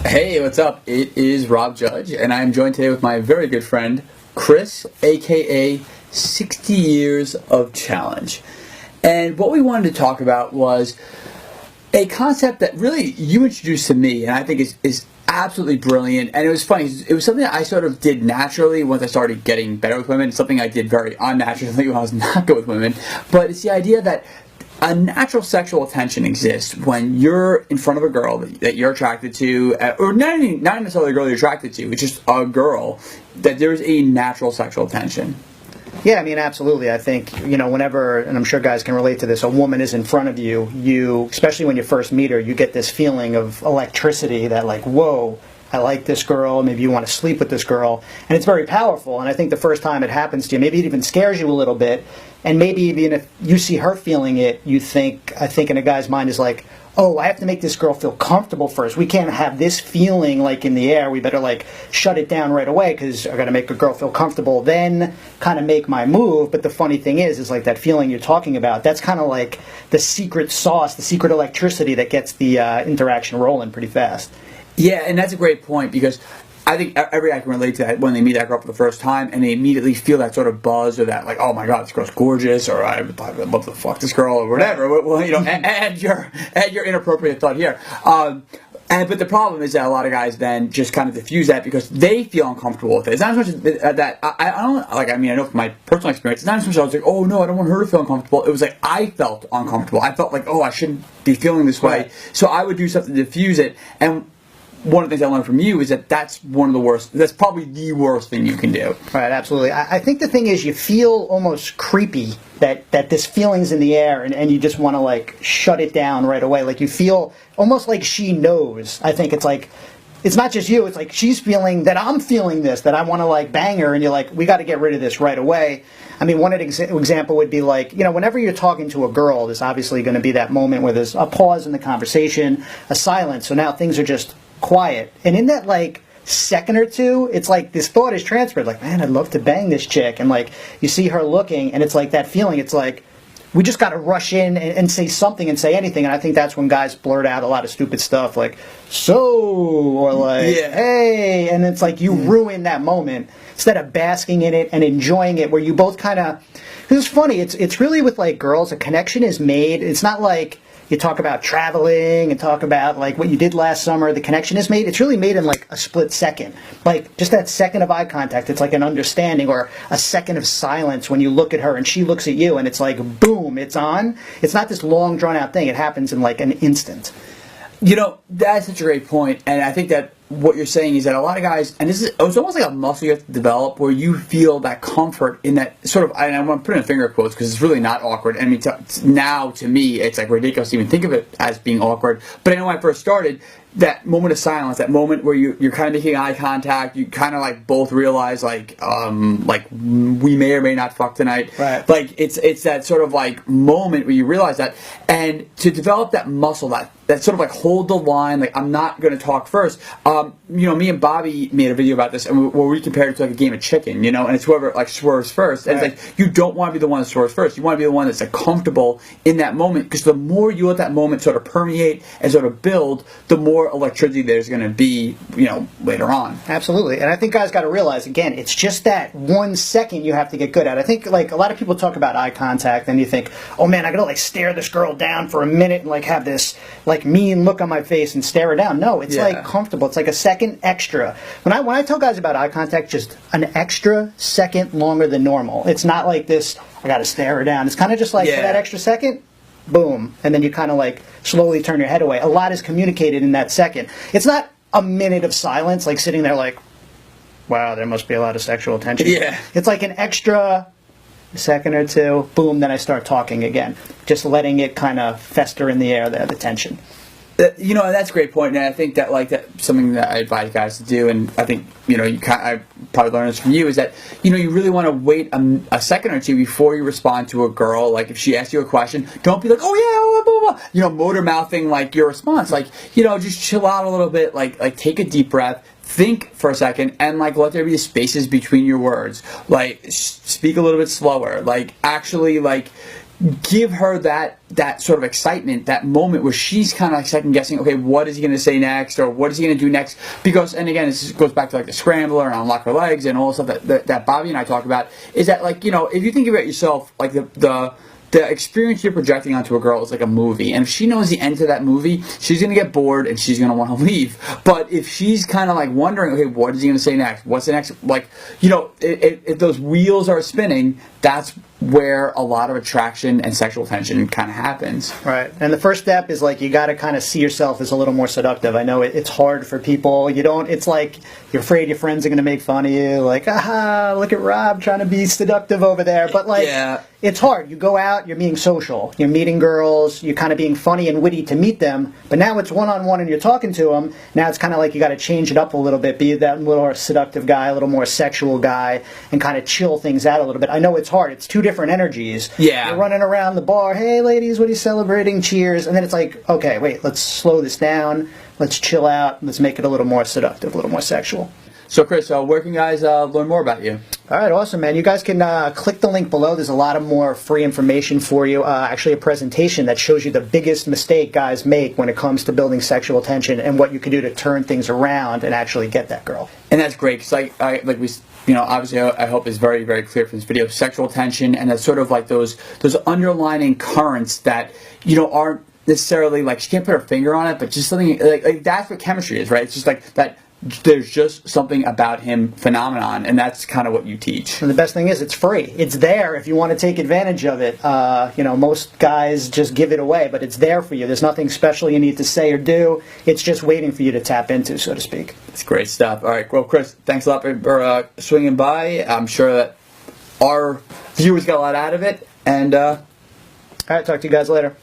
Hey, what's up? It is Rob Judge, and I am joined today with my very good friend, Chris, aka 60 Years of Challenge. And what we wanted to talk about was a concept that really you introduced to me, and I think is absolutely brilliant. And it was funny. It was something that I sort of did naturally once I started getting better with women. It's something I did very unnaturally when I was not good with women. But it's the idea that a natural sexual attention exists when you're in front of a girl that you're attracted to, or not necessarily a girl you're attracted to, it's just a girl, that there's a natural sexual attention. Yeah, I mean, absolutely. I think, whenever, and I'm sure guys can relate to this, a woman is in front of you, especially when you first meet her, you get this feeling of electricity that like, whoa, I like this girl, maybe you want to sleep with this girl, and it's very powerful. And I think the first time it happens to you, maybe it even scares you a little bit, and maybe even if you see her feeling it, I think in a guy's mind is like, oh, I have to make this girl feel comfortable first. We can't have this feeling like in the air. We better like shut it down right away because I got to make a girl feel comfortable, then kind of make my move. But the funny thing is like that feeling you're talking about, that's kind of like the secret sauce, the secret electricity that gets the interaction rolling pretty fast. Yeah, and that's a great point because I think every guy can relate to that when they meet that girl for the first time and they immediately feel that sort of buzz or that like, oh my god, this girl's gorgeous, or I'd love to fuck this girl or whatever. Well, add your inappropriate thought here. But the problem is that a lot of guys then just kind of diffuse that because they feel uncomfortable with it. It's not as much as that. I don't like. I mean, I know from my personal experience, it's not as much as I was like, oh no, I don't want her to feel uncomfortable. It was like I felt uncomfortable. I felt like, oh, I shouldn't be feeling this way. Right. So I would do something to diffuse it. And one of the things I learned from you is that that's one of the worst. That's probably the worst thing you can do. Right, absolutely. I think the thing is you feel almost creepy that this feeling's in the air and you just want to like shut it down right away. Like you feel almost like she knows. I think it's like, it's not just you, it's like she's feeling that I'm feeling this, that I want to like bang her, and you're like, we got to get rid of this right away. I mean, one example would be like, whenever you're talking to a girl, there's obviously going to be that moment where there's a pause in the conversation, a silence, so now things are just quiet. And in that like second or two, it's like this thought is transferred, like, man, I'd love to bang this chick. And like you see her looking, and it's like that feeling, it's like we just got to rush in and say something and say anything. And I think that's when guys blurt out a lot of stupid stuff like, so, or like, yeah, hey, and it's like you ruin that moment instead of basking in it and enjoying it, where you both kind of, because it's funny, it's really with like girls, a connection is made. It's not like you talk about traveling and talk about like what you did last summer. The connection is made. It's really made in like a split second. Like just that second of eye contact. It's like an understanding, or a second of silence when you look at her and she looks at you, and it's like boom, it's on. It's not this long drawn out thing. It happens in like an instant. That's such a great point, and I think that what you're saying is that a lot of guys, and it's almost like a muscle you have to develop, where you feel that comfort in that sort of, and I want to put in finger quotes because it's really not awkward. I mean, now to me, it's like ridiculous to even think of it as being awkward. But I know when I first started, that moment of silence, that moment where you're kind of making eye contact, you kind of like both realize like we may or may not fuck tonight. Right. Like it's that sort of like moment where you realize that, and to develop that muscle, that sort of like hold the line, like I'm not going to talk first. Me and Bobby made a video about this, and where we compared it to like a game of chicken, and it's whoever like swerves first. And right. It's like you don't want to be the one that swerves first. You want to be the one that's like comfortable in that moment, because the more you let that moment sort of permeate and sort of build, the more electricity there's going to be, later on. Absolutely. And I think guys got to realize, again, it's just that 1 second you have to get good at. I think like a lot of people talk about eye contact, and you think, oh man, I got to like stare this girl down for a minute and like have this like mean look on my face and stare her down. No, it's like comfortable. It's like a second extra. When I tell guys about eye contact, just an extra second longer than normal. It's not like this, I got to stare her down. It's kind of just like for that extra second, boom, and then you kind of like slowly turn your head away. A lot is communicated in that second. It's not a minute of silence, like sitting there like, wow, there must be a lot of sexual tension. Yeah. It's like an extra second or two, boom, then I start talking again. Just letting it kind of fester in the air there, the tension. That's a great point, and I think that that's something that I advise guys to do, and I think I probably learned this from you, is that you really want to wait a second or two before you respond to a girl. Like if she asks you a question, don't be like, oh yeah, blah, blah, blah. Motor mouthing like your response. Like just chill out a little bit. Like take a deep breath. Think for a second and like let there be spaces between your words. Like speak a little bit slower. Like actually like give her that sort of excitement, that moment where she's kind of like second guessing, okay, what is he going to say next, or what is he going to do next? Because, and again, this goes back to like the scrambler and unlock her legs and all the stuff that Bobby and I talk about, is that, like, you know, if you think about yourself, like the experience you're projecting onto a girl is like a movie, and if she knows the end to that movie, she's going to get bored and she's going to want to leave. But if she's kind of like wondering, okay, what is he going to say next? What's the next? Like, you know, if those wheels are spinning, that's where a lot of attraction and sexual tension kind of happens. Right. And the first step is, like, you got to kind of see yourself as a little more seductive. I know it's hard for people. It's like you're afraid your friends are going to make fun of you. Like, aha, look at Rob trying to be seductive over there. But, like, yeah. It's hard. You go out, you're being social. You're meeting girls. You're kind of being funny and witty to meet them. But now it's one-on-one and you're talking to them. Now it's kind of like you got to change it up a little bit. Be that little more seductive guy, a little more sexual guy, and kind of chill things out a little bit. I know it's hard. It's two different energies. Yeah. You're running around the bar, hey ladies, what are you celebrating? Cheers. And then it's like, okay, wait, let's slow this down. Let's chill out. Let's make it a little more seductive, a little more sexual. So, Chris, where can guys learn more about you? All right, awesome, man. You guys can click the link below. There's a lot of more free information for you. Actually, a presentation that shows you the biggest mistake guys make when it comes to building sexual tension and what you can do to turn things around and actually get that girl. And that's great, because obviously I hope is very, very clear from this video. Sexual tension, and that's sort of like those underlining currents that, you know, aren't necessarily, like, she can't put her finger on it, but just something like that's what chemistry is, right? It's just like that. There's just something about him phenomenon, and that's kind of what you teach. And the best thing is, it's free. It's there if you want to take advantage of it. You know, most guys just give it away, but it's there for you. There's nothing special you need to say or do. It's just waiting for you to tap into, so to speak. It's great stuff. All right, well, Chris, thanks a lot for swinging by. I'm sure that our viewers got a lot out of it, and all right, talk to you guys later.